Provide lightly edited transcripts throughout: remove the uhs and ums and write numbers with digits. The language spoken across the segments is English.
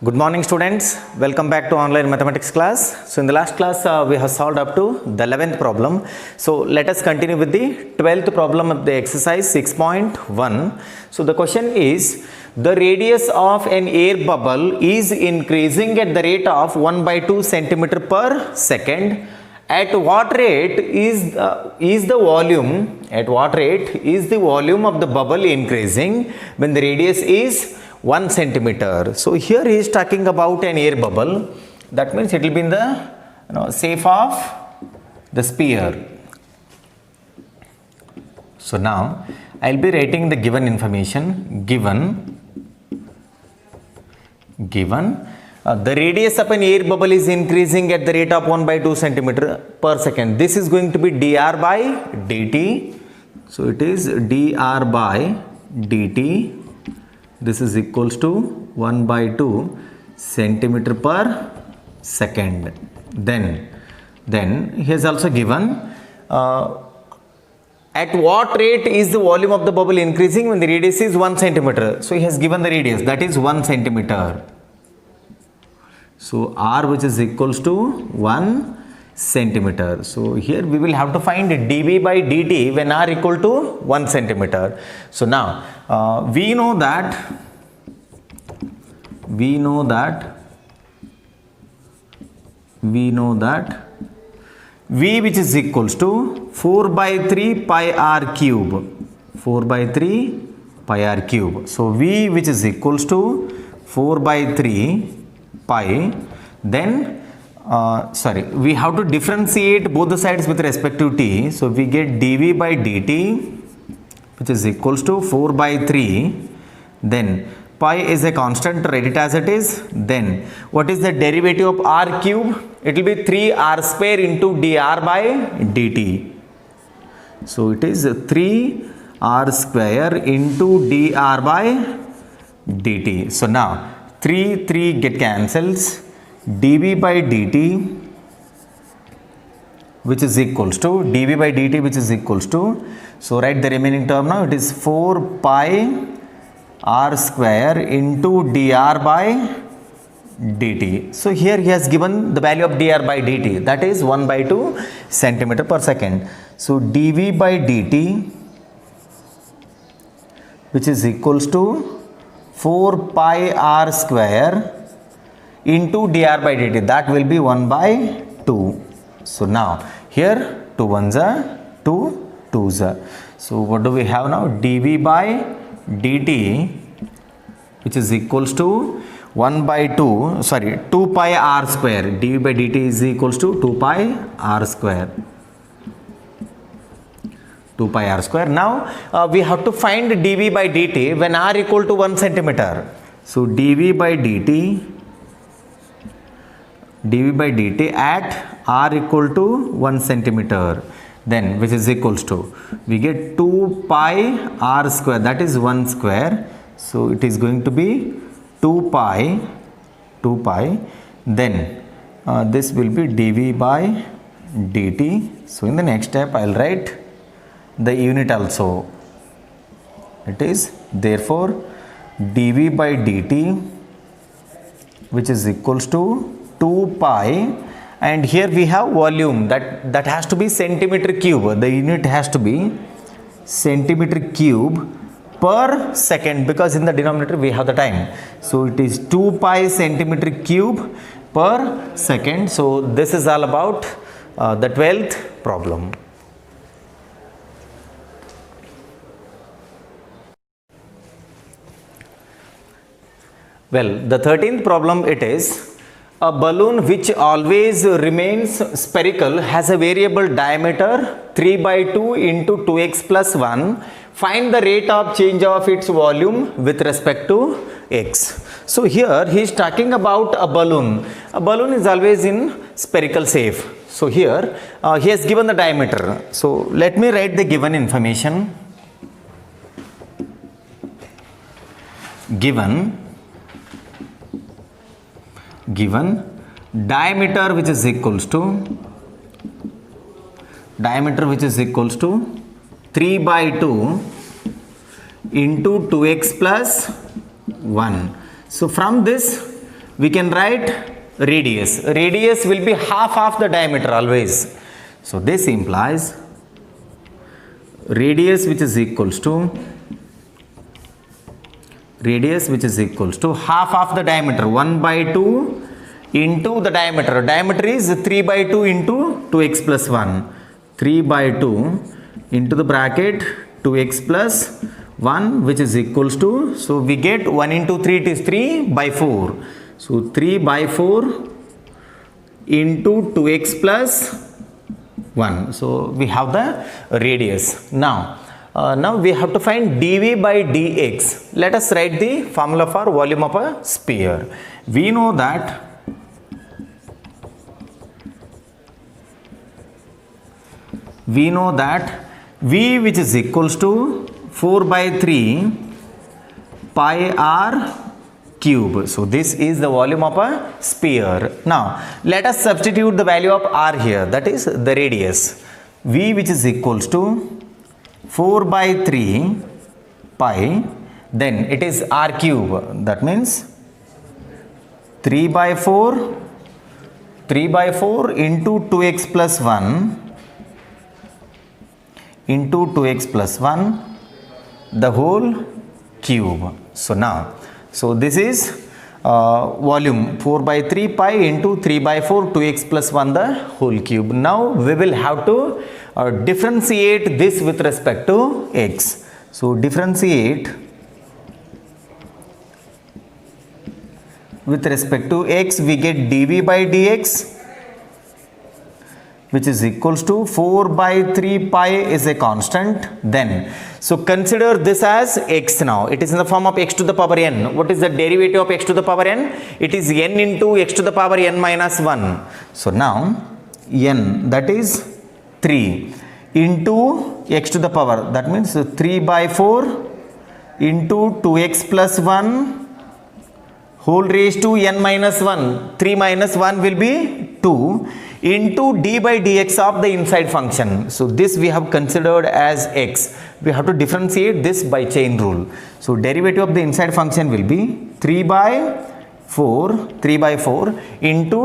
Good morning students, welcome back to online mathematics class. So in the last class we have solved up to the 11th problem. So let us continue with the 12th problem of the exercise 6.1. So the question is, the radius of an air bubble is increasing at the rate of 1/2 centimeter per second. At what rate is the volume of the bubble increasing when the radius is 1 centimeter. So here he is talking about an air bubble. That means it will be in the shape of the sphere. So now I will be writing the given information. Given the radius of an air bubble is increasing at the rate of 1/2 centimeter per second. This is going to be dr by dt. So it is dr by dt. This is equals to 1/2 centimeter per second. Then he has also given at what rate is the volume of the bubble increasing when the radius is 1 centimeter. So he has given the radius, that is 1 centimeter. So r, which is equals to 1 centimeter. So here we will have to find dv by dt when r equal to 1 centimeter. So now we know that v, which is equals to 4/3 pi r cube. 4/3 pi r cube. So v, which is equals to 4/3 pi, then we have to differentiate both the sides with respect to t. So we get dv by dt, which is equals to 4/3. Then pi is a constant, write it as it is. Then what is the derivative of r cube? It will be 3r square into dr by dt. So it is 3r square into dr by dt. So now 3 get cancels. dv by dt, which is equals to so write the remaining term now. It is 4 pi r square into dr by dt. So here he has given the value of dr by dt, that is 1/2 centimeter per second. So dv by dt, which is equals to 4 pi r square into dr by dt, that will be 1/2. So now here 2 ones are 2 2s are. So what do we have now? dv by dt, which is equals to 2 pi r square. dv by dt is equals to 2 pi r square. 2 pi r square. Now we have to find dv by dt when r equal to 1 centimeter. So dv by dt at r equal to 1 centimeter, then which is equals to, we get 2 pi r square, that is 1 square. So it is going to be 2 pi. Then this will be dv by dt. So in the next step I will write the unit also. It is therefore dv by dt, which is equals to 2 pi, and here we have volume, that has to be centimeter cube. The unit has to be centimeter cube per second, because in the denominator we have the time. So it is 2 pi centimeter cube per second. So this is all about the 12th problem. Well, the 13th problem, it is a balloon which always remains spherical has a variable diameter 3/2 into 2x plus 1. Find the rate of change of its volume with respect to x. So here he is talking about a balloon. A balloon is always in spherical shape. So here he has given the diameter. So let me write the given information. Given diameter, which is equals to 3/2 into 2x plus 1. So from this we can write radius. Radius will be half of the diameter always. So this implies radius which is equals to half of the diameter, 1/2 into the diameter. Diameter is 3/2 into 2x plus 1. 3/2 into the bracket 2x plus 1, which is equals to, so we get 1 into 3, it is 3/4. So 3/4 into 2x plus 1. So we have the radius. Now we have to find dv by dx. Let us write the formula for volume of a sphere. We know that V, which is equals to 4/3 pi r cube. So this is the volume of a sphere. Now let us substitute the value of r here, that is the radius. V, which is equals to 4/3 pi, then it is r cube, that means 3/4 into 2x plus 1 into 2x plus 1 the whole cube. So this is volume 4/3 pi into 3/4 2x plus 1 the whole cube. Now we will have to differentiate this with respect to x. So differentiate with respect to x, we get dv by dx, which is equals to 4/3 pi is a constant. Then, so consider this as x now. It is in the form of x to the power n. What is the derivative of x to the power n? It is n into x to the power n minus 1. So now n, that is 3 into x to the power, that means 3/4 into 2x plus 1 whole raised to n minus 1. 3 minus 1 will be 2 into d by dx of the inside function. So this we have considered as x. We have to differentiate this by chain rule. So derivative of the inside function will be 3/4 into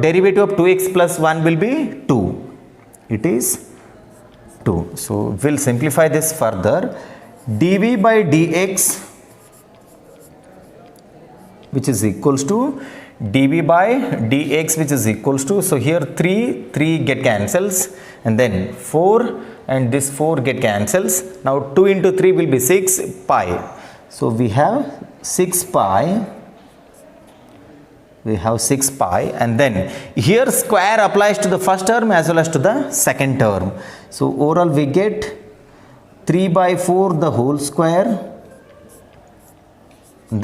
derivative of 2x plus 1 will be 2. It is 2. So we'll simplify this further. dv by dx, which is equals to dv by dx, which is equals to, so here 3 get cancels, and then 4 and this 4 get cancels. Now 2 into 3 will be 6 pi. So we have 6 pi. And then here square applies to the first term as well as to the second term. So overall we get 3/4 the whole square.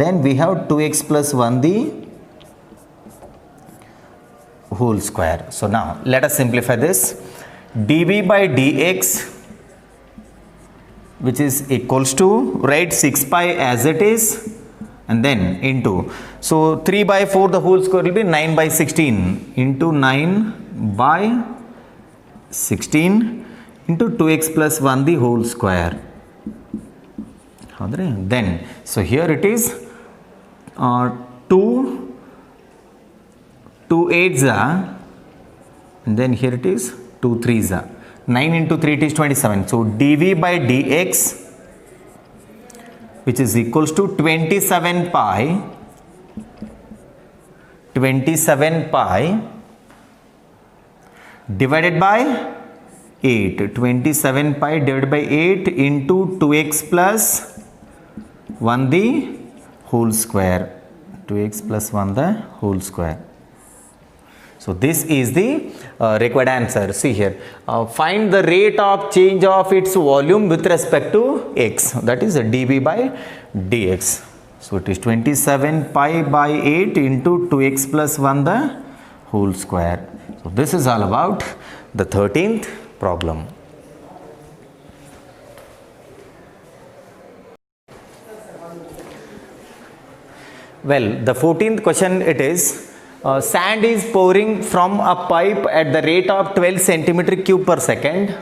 Then we have 2x plus 1 the whole square. So now let us simplify this. dv by dx, which is equals to, write 6 pi as it is, and then into, so 3/4 the whole square will be 9/16 into 9/16 into 2x plus 1 the whole square. Then, so here it is 2 8s, and then here it is 2 3s. 9 into 3 it is 27. So dv by dx, which is equals to 27 pi divided by 8. 27 pi divided by 8 into 2x plus 1 the whole square. 2x plus 1 the whole square. So this is the required answer. See here, find the rate of change of its volume with respect to x, that is dv by dx. So it is 27 pi by 8 into 2x plus 1 the whole square. So this is all about the 13th problem. Well, the 14th question it is, sand is pouring from a pipe at the rate of 12 centimeter cube per second.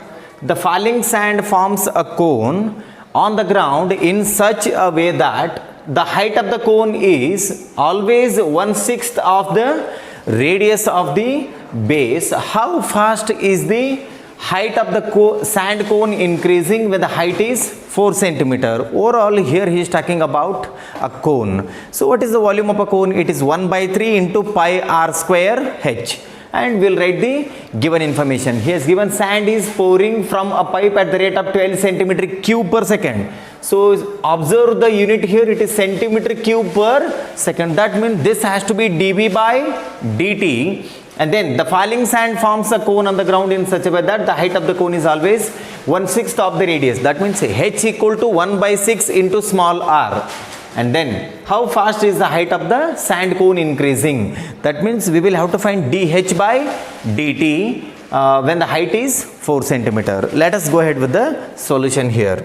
The falling sand forms a cone on the ground in such a way that the height of the cone is always 1/6 of the radius of the base, how fast is the height of the sand cone increasing when the height is 4 centimeter? Overall, here he is talking about a cone. So what is the volume of a cone? It is 1/3 into pi r square h. And we'll write the given information. He has given sand is pouring from a pipe at the rate of 12 centimeter cube per second. So observe the unit here, it is centimeter cube per second. That means this has to be dB by dt. And then the falling sand forms a cone on the ground in such a way that the height of the cone is always 1/6 of the radius. That means h equal to 1/6 into small r. And then how fast is the height of the sand cone increasing? That means we will have to find dh by dt when the height is 4 centimeter. Let us go ahead with the solution here.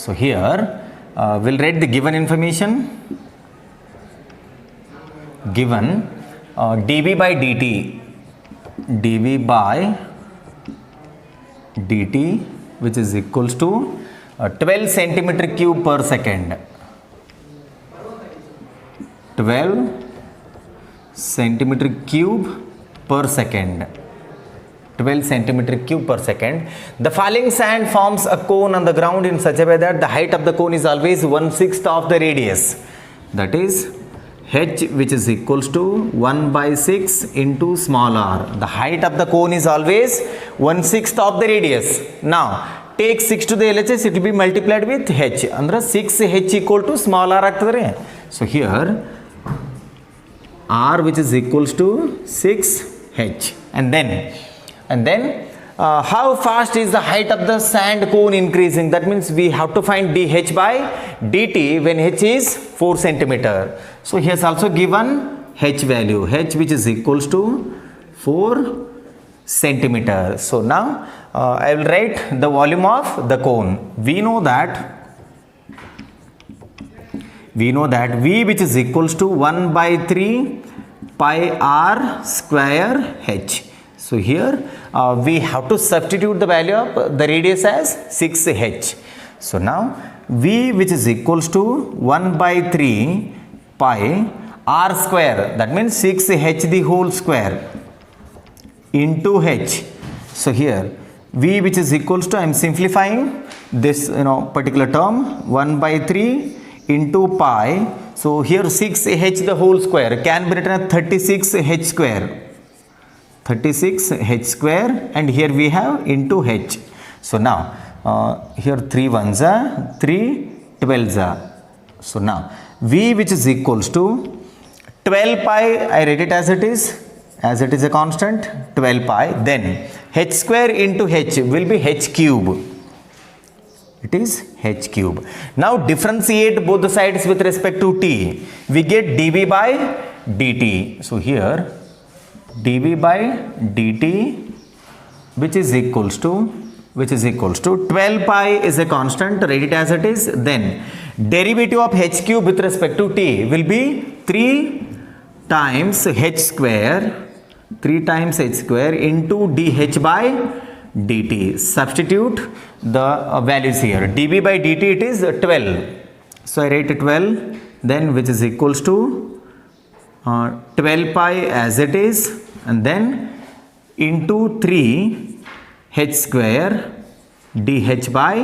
So here we'll write the given information. Given dB by dt, dB by dt, which is equals to 12 centimeter cube per second. 12 centimeter cube per second. 12 centimeter cube per second. The falling sand forms a cone on the ground in such a way that the height of the cone is always 1/6 of the radius. That is h, which is equals to 1/6 into small r. The height of the cone is always 1/6 of the radius. Now take 6 to the LHS, it will be multiplied with h. Andra 6h equal to small r agtadare. So here r, which is equals to 6h. And then how fast is the height of the sand cone increasing? That means we have to find dh by dt when h is 4 centimeter. So he has also given h value, h which is equals to 4 centimeter. So now I will write the volume of the cone. We know that V, which is equals to 1/3 pi r square h. So here we have to substitute the value of the radius as 6h. So now V, which is equals to 1/3 pi r square, that means 6h the whole square into h. So here V, which is equals to, I am simplifying this particular term, 1/3 into pi. So here 6h the whole square can be written as 36h square. 36h square, and here we have into h. So now here 3 ones are 3 12s are. So now V, which is equals to 12 pi, I write it as it is a constant, 12 pi, then h square into h will be h cube. It is h cube. Now differentiate both the sides with respect to t. We get dB by dt. So here dB by dt, which is equals to 12 pi is a constant, write it as it is. Then derivative of h cube with respect to t will be 3 times h square into dh by dt. Substitute the values here. dB by dt, it is 12. So I write 12, then which is equals to 12 pi as it is, and then into 3 h square dh by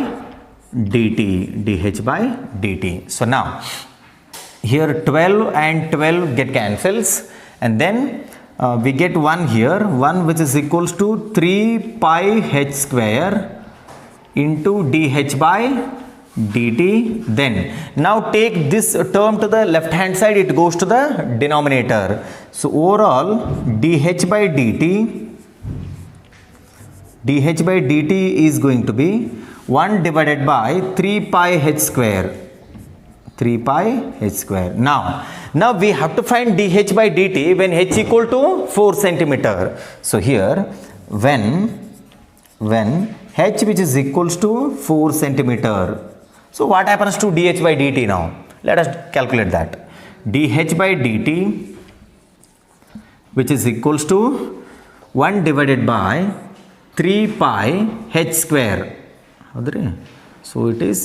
dt. So now here 12 and 12 get cancels, and then we get 1 here, 1 which is equals to 3 pi h square into dh by dt. Then now take this term to the left hand side, it goes to the denominator. So overall dh by dt is going to be 1 divided by 3 pi h square. Now we have to find dh by dt when h equal to 4 centimeter. So here when h, which is equals to 4 centimeter. So what happens to dh by dt now? Let us calculate that. dh by dt, which is equals to 1 divided by 3 pi h square. ಹೌದ್ರಿ? So it is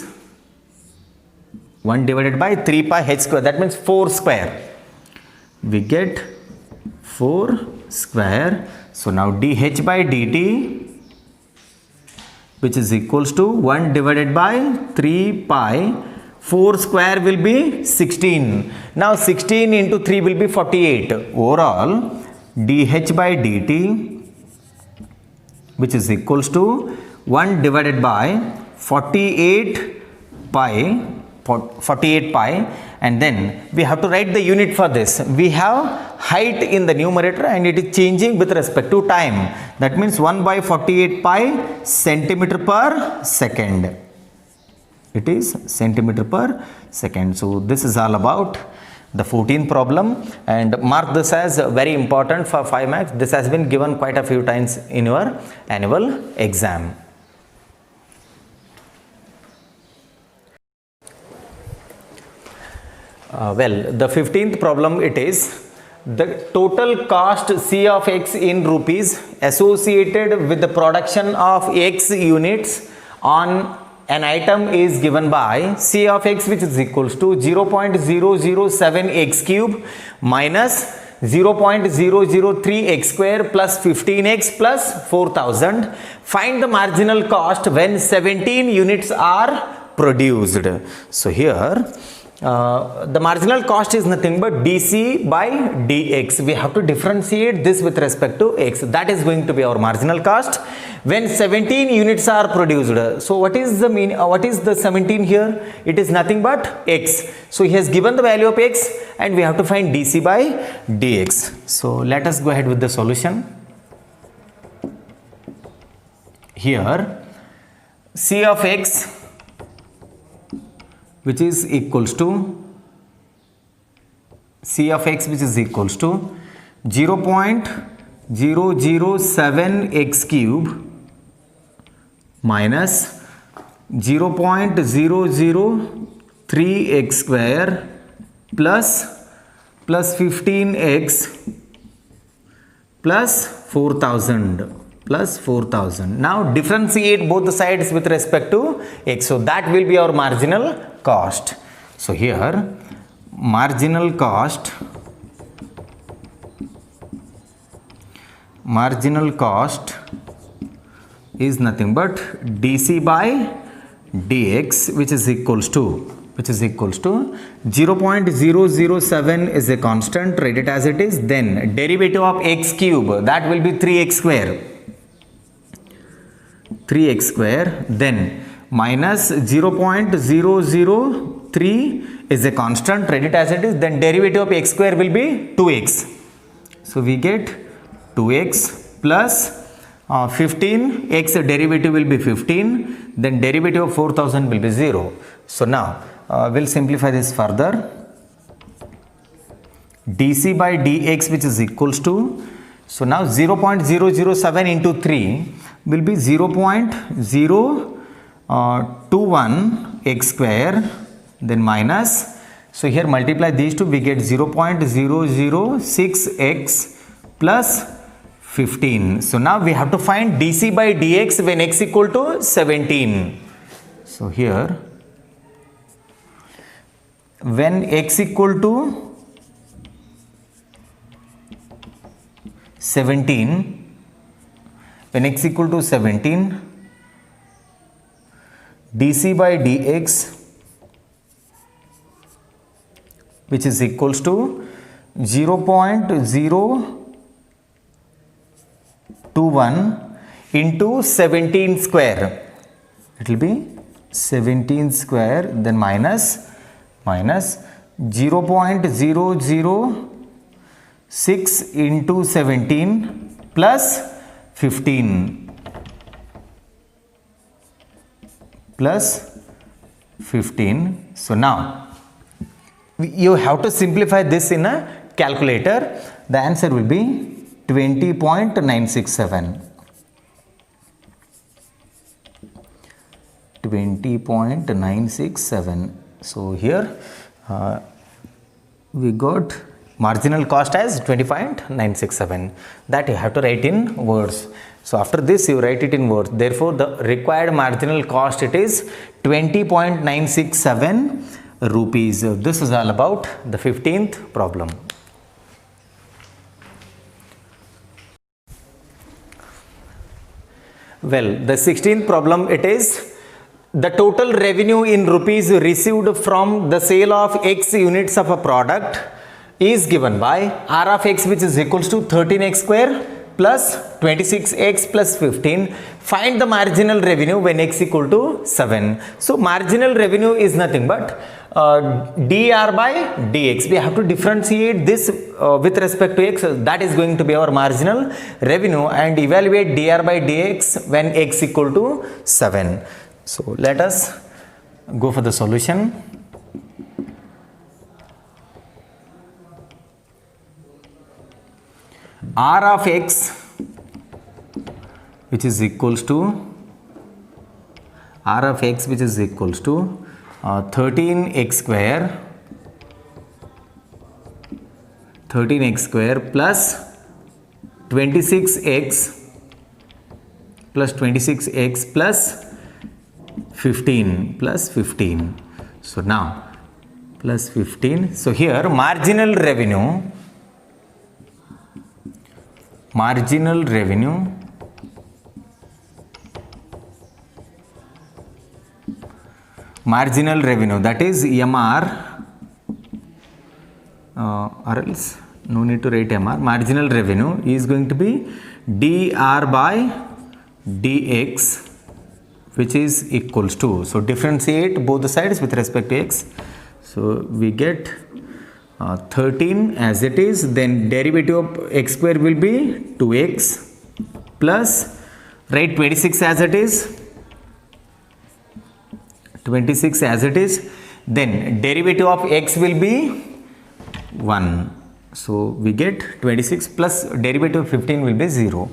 1 divided by 3 pi h square. That means 4 square. We get 4 square. So now dh by dt, which is equals to 1 divided by 3 pi, 4 square will be 16. Now 16 into 3 will be 48. Overall, dh by dt, which is equals to 1 divided by 48 pi, and then we have to write the unit for this. We have height in the numerator and it is changing with respect to time. That means 1 by 48 pi centimeter per second. It is centimeter per second. So this is all about the 14th problem, and mark this as very important for 5 marks. This has been given quite a few times in your annual exam. Well, the 15th problem, it is the total cost C of x in rupees associated with the production of x units on an item is given by C of x, which is equals to 0.007 x cube minus 0.003 x square plus 15x plus 4000. Find the marginal cost when 17 units are produced. So here the marginal cost is nothing but dc by dx. We have to differentiate this with respect to x. That is going to be our marginal cost when 17 units are produced. So what is the what is the 17 here? It is nothing but x. So he has given the value of x and we have to find dc by dx. So let us go ahead with the solution. Here C of x, which is equals to C of x, which is equals to 0.007 x cube minus 0.003 x square plus 15x plus 4000. Now differentiate both the sides with respect to x. So that will be our marginal cost. So here marginal cost is nothing but dc by dx, which is equals to 0.007 is a constant, write it as it is. Then derivative of x cube, that will be 3x square, then minus 0.003 is a constant, write it as it is. Then derivative of x square will be 2x. So we get 2x plus 15x derivative will be 15, then derivative of 4000 will be 0. So now we'll simplify this further. dc by dx, which is equals to, so now 0.007 into 3 will be 0.021 x square, then minus, so here multiply these two, we get 0.006 x plus 15. So now we have to find dc by dx when x equal to 17. So here when x equal to 17, dc by dx, which is equals to 0.021 into 17 square. It will be 17 square, then minus 0.006 into 17 plus 15 plus 15. So now you have to simplify this in a calculator. The answer will be 20.967. 20.967. So here we got marginal cost as 20.967. That you have to write in words. So after this you write it in words. Therefore the required marginal cost, it is 20.967 rupees. This is all about the 15th problem. Well, the 16th problem, it is the total revenue in rupees received from the sale of X units of a product is given by R of X, which is equals to 13x square plus 26x plus 15. Find the marginal revenue when X equal to 7. So marginal revenue is nothing but dr by dx. We have to differentiate this with respect to X. That is going to be our marginal revenue, and evaluate dr by dx when X equal to 7. So let us go for the solution. R of X, which is equals to 13x square plus 26x plus 15. So now plus 15. So here marginal revenue that is MR, or else no need to write MR. Marginal revenue is going to be dr by dx, which is equals to, so differentiate both the sides with respect to X. So we get 13 as it is, then derivative of x square will be 2x plus, write 26 as it is, then derivative of x will be 1. So we get 26 plus derivative of 15 will be 0.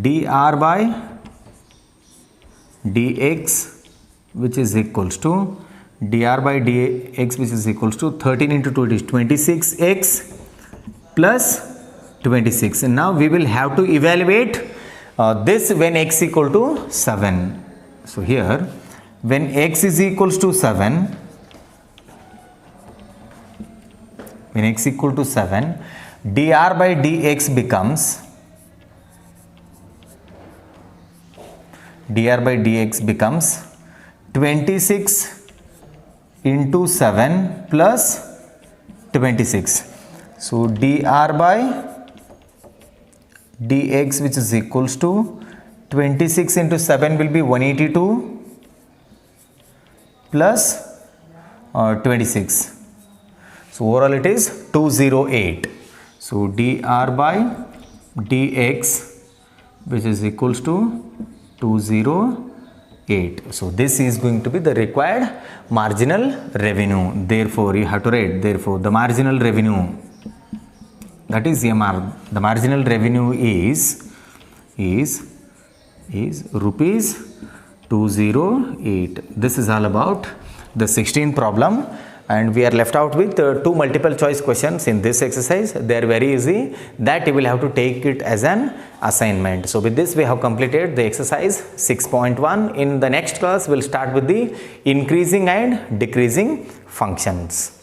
dr by dx, which is equals to 13 into 2 is 26x plus 26. And now we will have to evaluate this when x equal to 7. So here when x is equals to 7, dr by dx becomes 26 into 7 plus 26. So dr by dx, which is equals to 26 into 7 will be 182 plus 26. So overall it is 208. So dr by dx, which is equals to 208. So this is going to be the required marginal revenue. Therefore you have to write, therefore the marginal revenue, that is MR, the marginal revenue is rupees 208. This is all about the 16th problem, and we are left out with two multiple choice questions in this exercise. They are very easy, that you will have to take it as an assignment. So with this we have completed the exercise 6.1. In the next class we will start with the increasing and decreasing functions.